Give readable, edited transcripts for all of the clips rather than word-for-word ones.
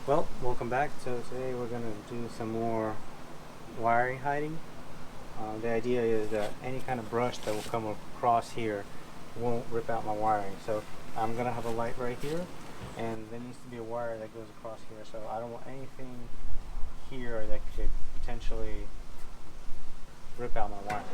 Well, welcome back. So today we're going to do some more wiring hiding. The idea is that any kind of brush that will come across here won't rip out my wiring. So I'm going to have a light right here, and there needs to be a wire that goes across here. So I don't want anything here that could potentially rip out my wiring.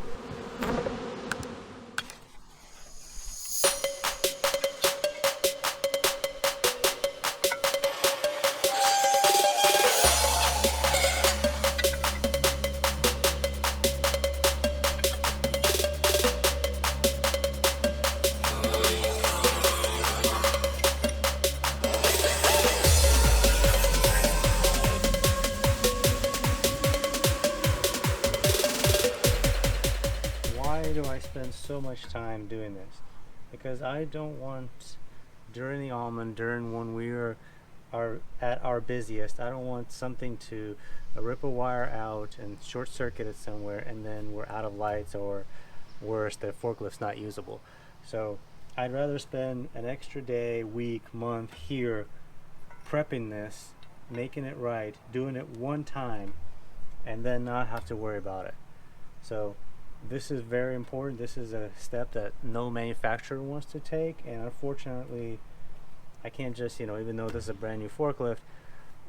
Why do I spend so much time doing this? Because I don't want, during the almond, during when we are at our busiest, I don't want something to rip a wire out and short circuit it somewhere, and then we're out of lights, or worse, the forklift's not usable. So I'd rather spend an extra day, week, month here prepping this, making it right, doing it one time, and then not have to worry about it. So this is very important. This is a step that no manufacturer wants to take, and unfortunately I can't just, even though this is a brand new forklift,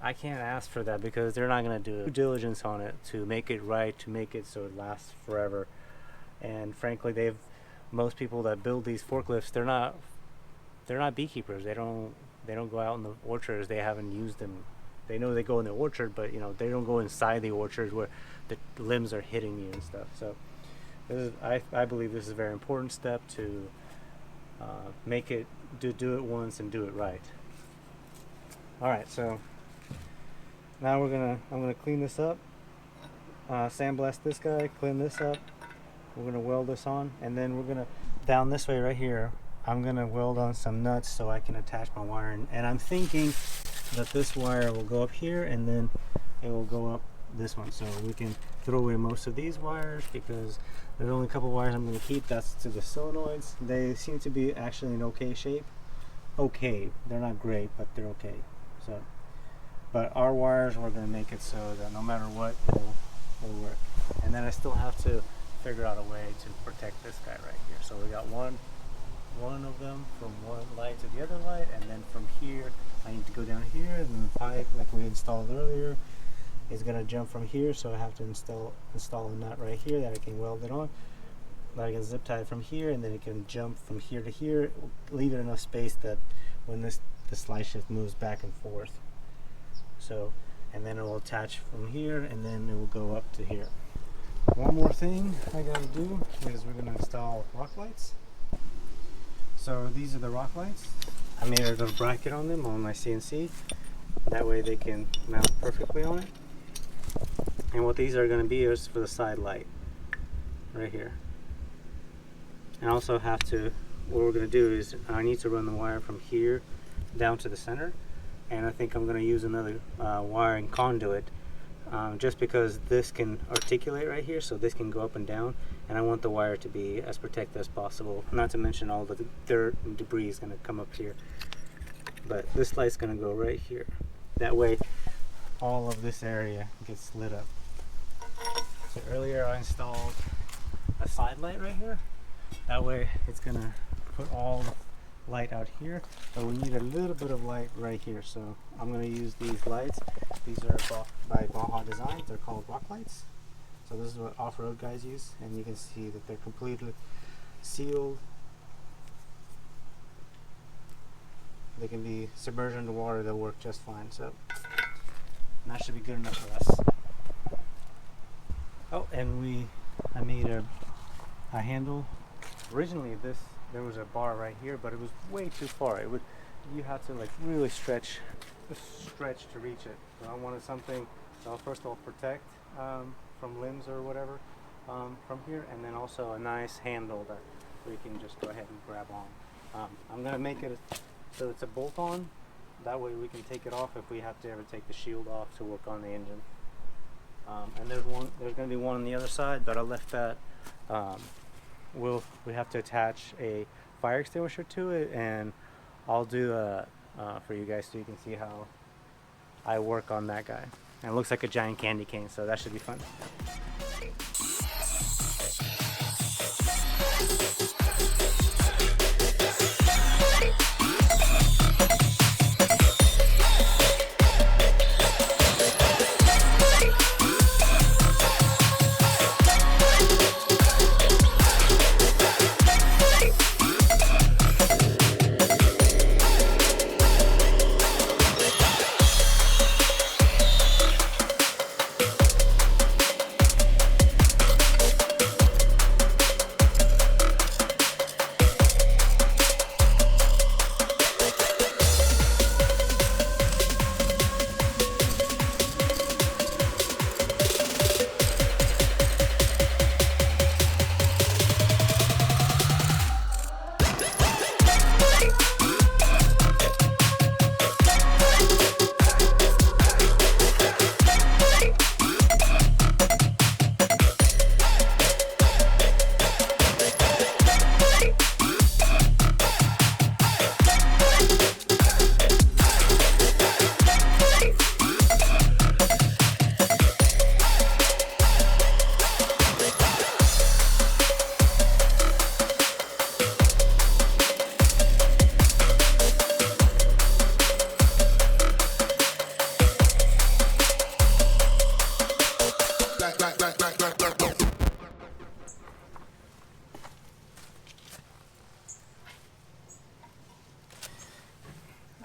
I can't ask for that because they're not going to do due diligence on it to make it right, to make it so it lasts forever. And frankly, most people that build these forklifts, they're not beekeepers. They don't go out in the orchards. They haven't used them. They know they go in the orchard, but they don't go inside the orchards where the limbs are hitting you and stuff. So I believe this is a very important step to make it do it once and do it right. All right, so now I'm gonna clean this up, sandblast this guy, clean this up. We're gonna weld this on, and then we're gonna down this way right here. I'm gonna weld on some nuts so I can attach my wire, and I'm thinking that this wire will go up here, and then it will go up this one, so we can throw away most of these wires because there's only a couple wires I'm going to keep. That's to the solenoids. They seem to be actually in okay shape. Okay, they're not great, but they're okay. So, but our wires, we're going to make it so that no matter what, it'll work. And then I still have to figure out a way to protect this guy right here. So we got one of them from one light to the other light, and then from here I need to go down here, and the pipe, like we installed earlier, is going to jump from here, so I have to install a nut right here that I can weld it on, that I can zip tie it from here, and then it can jump from here to here, leave it enough space that when the slide shift moves back and forth. So, and then it will attach from here, and then it will go up to here. One more thing I got to do is we're going to install rock lights. So these are the rock lights. I made a little bracket on them on my CNC. That way they can mount perfectly on it. And what these are going to be is for the side light right here. And also what we're going to do is I need to run the wire from here down to the center, and I think I'm going to use another wiring conduit just because this can articulate right here, so this can go up and down, and I want the wire to be as protected as possible, not to mention all the dirt and debris is going to come up here. But this light's going to go right here. That way all of this area gets lit up. So earlier I installed a side light right here. That way it's going to put all the light out here, but we need a little bit of light right here. So I'm going to use these lights. These are by Baja Designs. They're called rock lights. So this is what off-road guys use, and you can see that they're completely sealed. They can be submerged under water, they'll work just fine. So that should be good enough for us. Oh, and I made a handle. Originally there was a bar right here, but it was way too far. You had to like really stretch to reach it. So I wanted something that'll first of all protect from limbs or whatever from here, and then also a nice handle that we can just go ahead and grab on. I'm gonna make it so it's a bolt-on. That way we can take it off if we have to ever take the shield off to work on the engine. And there's going to be one on the other side, but I left that. We have to attach a fire extinguisher to it, and I'll do for you guys so you can see how I work on that guy. And it looks like a giant candy cane, so that should be fun.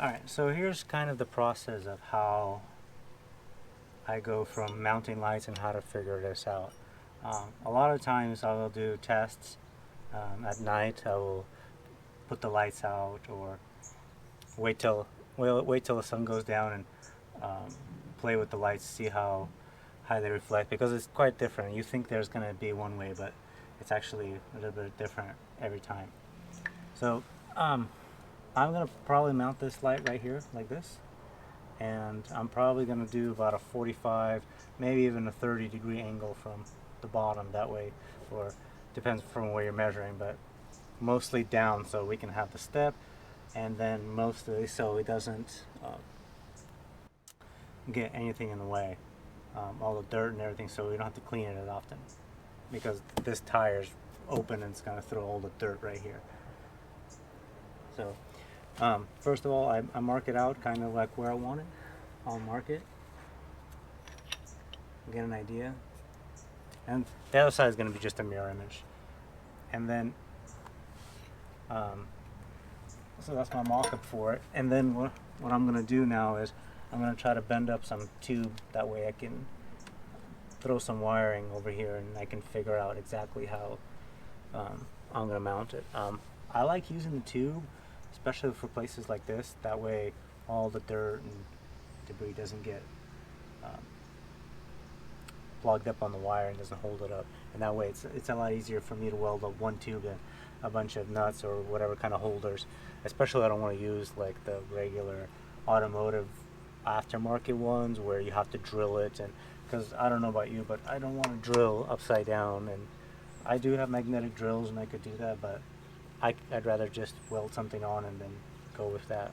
Alright, so here's kind of the process of how I go from mounting lights and how to figure this out. A lot of times I will do tests at night. I will put the lights out or wait till the sun goes down and play with the lights, see how high they reflect, because it's quite different. You think there's going to be one way, but it's actually a little bit different every time. So I'm going to probably mount this light right here like this, and I'm probably going to do about a 45, maybe even a 30-degree angle from the bottom, that way, or depends from where you're measuring, but mostly down so we can have the step, and then mostly so it doesn't get anything in the way, all the dirt and everything, so we don't have to clean it as often, because this tire's open and it's going to throw all the dirt right here. So first of all, I mark it out kind of like where I want it. I'll mark it, get an idea, and the other side is going to be just a mirror image. And then so that's my mock-up for it. And then what I'm going to do now is I'm going to try to bend up some tube, that way I can throw some wiring over here and I can figure out exactly how I'm going to mount it. I like using the tube, especially for places like this, that way all the dirt and debris doesn't get plugged up on the wire and doesn't hold it up, and that way it's a lot easier for me to weld up one tube than a bunch of nuts or whatever kind of holders. Especially I don't want to use like the regular automotive aftermarket ones where you have to drill it, and because I don't know about you, but I don't want to drill upside down, and I do have magnetic drills and I could do that, but I'd rather just weld something on and then go with that.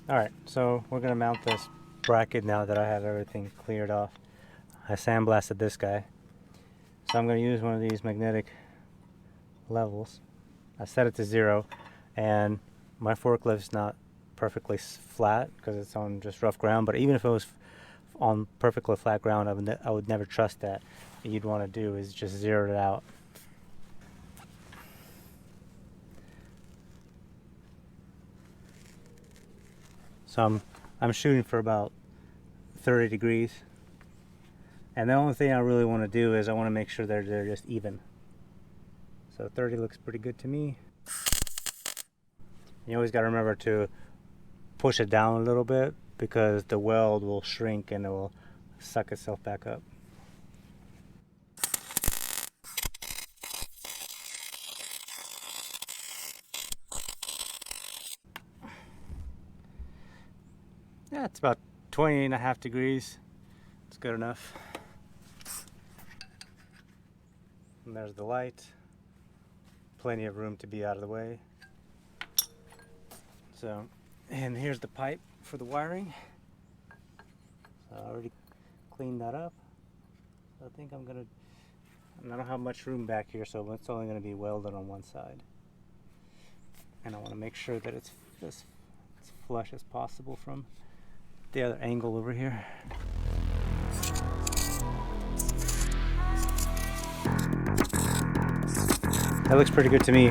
Alright, so we're going to mount this bracket now that I have everything cleared off. I sandblasted this guy. So I'm going to use one of these magnetic levels. I set it to 0, and my forklift's not perfectly flat because it's on just rough ground, but even if it was on perfectly flat ground, I would never trust that. What you'd want to do is just zero it out. So I'm shooting for about 30 degrees, and the only thing I really want to do is I want to make sure they're just even. So 30 looks pretty good to me. You always got to remember to push it down a little bit, because the weld will shrink and it will suck itself back up. Yeah, it's about 20.5 degrees. It's good enough. And there's the light. Plenty of room to be out of the way. So, and here's the pipe for the wiring. I already cleaned that up. So I think I don't have much room back here, so it's only going to be welded on one side. And I want to make sure that it's as flush as possible from the other angle over here. That looks pretty good to me.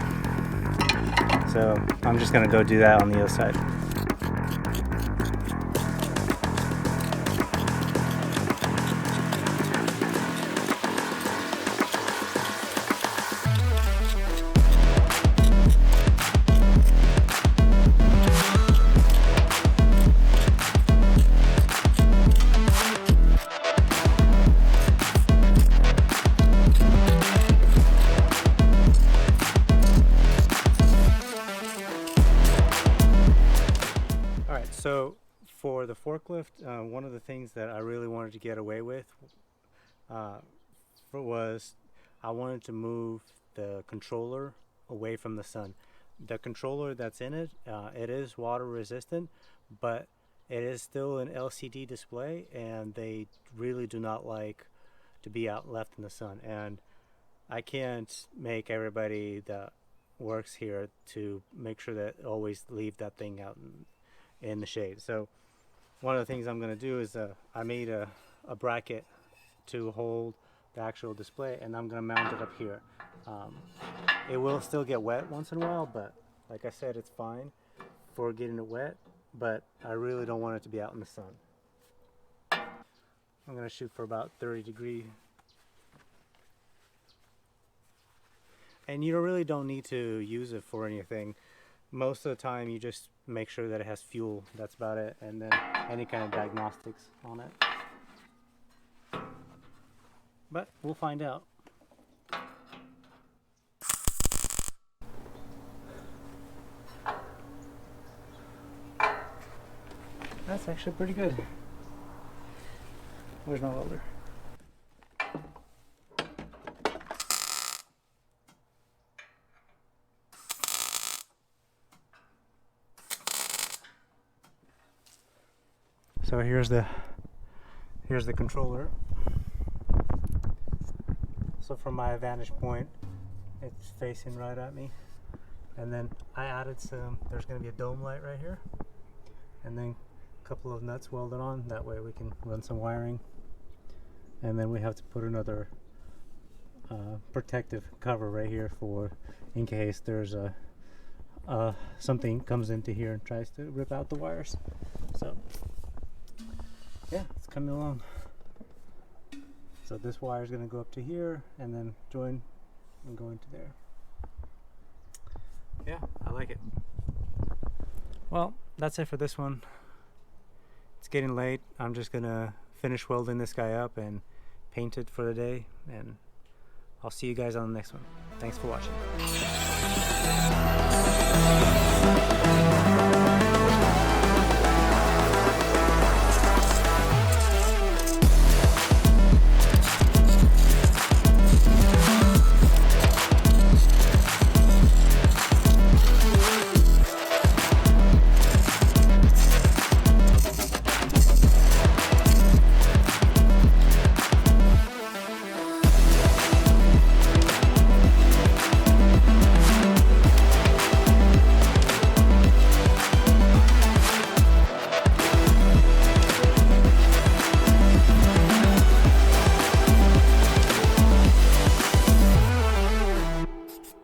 So I'm just going to go do that on the other side. So for the forklift, one of the things that I really wanted to get away with was I wanted to move the controller away from the sun. The controller that's in it, it is water resistant, but it is still an LCD display, and they really do not like to be out left in the sun. And I can't make everybody that works here to make sure that always leave that thing out in the shade. So one of the things I'm going to do is I made a bracket to hold the actual display, and I'm going to mount it up here. It will still get wet once in a while, but like I said, it's fine for getting it wet, but I really don't want it to be out in the sun. I'm going to shoot for about 30 degrees. And you really don't need to use it for anything. Most of the time you just make sure that it has fuel, that's about it, and then any kind of diagnostics on it. But we'll find out. That's actually pretty good. Where's my welder? So here's the controller. So from my vantage point, it's facing right at me. And then I added there's going to be a dome light right here, and then a couple of nuts welded on. That way we can run some wiring. And then we have to put another protective cover right here for in case there's something comes into here and tries to rip out the wires. So yeah, it's coming along. So this wire is going to go up to here and then join and go into there. Yeah, I like it. Well, that's it for this one. It's getting late. I'm just going to finish welding this guy up and paint it for the day, and I'll see you guys on the next one. Thanks for watching.